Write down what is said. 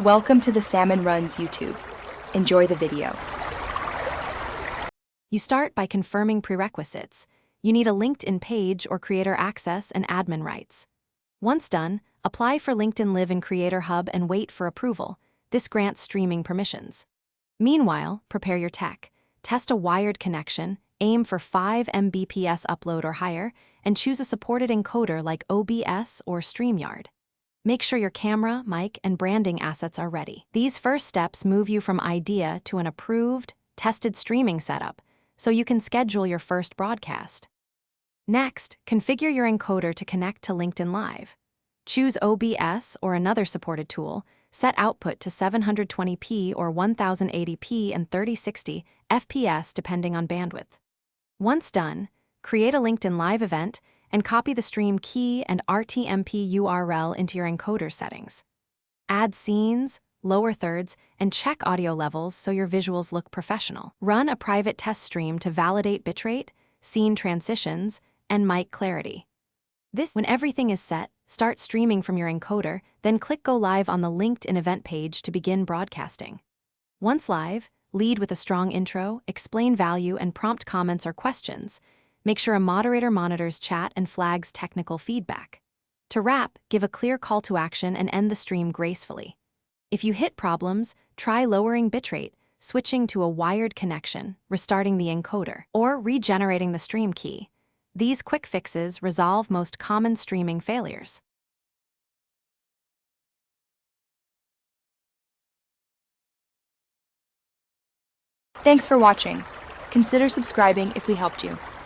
Welcome to the Salmon Runs YouTube. Enjoy the video. You start by confirming prerequisites. You need a LinkedIn page or creator access and admin rights. Once done, apply for LinkedIn Live in Creator Hub and wait for approval. This grants streaming permissions. Meanwhile, prepare your tech. Test a wired connection, aim for 5 Mbps upload or higher, and choose a supported encoder like OBS or StreamYard. Make sure your camera, mic, and branding assets are ready. These first steps move you from idea to an approved, tested streaming setup, so you can schedule your first broadcast. Next, configure your encoder to connect to LinkedIn Live. Choose OBS or another supported tool, set output to 720p or 1080p and 3060 FPS depending on bandwidth. Once done, create a LinkedIn Live event and copy the stream key and RTMP URL into your encoder settings. Add scenes, lower thirds, and check audio levels so your visuals look professional. Run a private test stream to validate bitrate, scene transitions, and mic clarity. When everything is set, start streaming from your encoder, then click Go Live on the LinkedIn event page to begin broadcasting. Once live, lead with a strong intro, explain value, and prompt comments or questions. Make sure a moderator monitors chat and flags technical feedback. To wrap, give a clear call to action and end the stream gracefully. If you hit problems, try lowering bitrate, switching to a wired connection, restarting the encoder, or regenerating the stream key. These quick fixes resolve most common streaming failures. Thanks for watching. Consider subscribing if we helped you.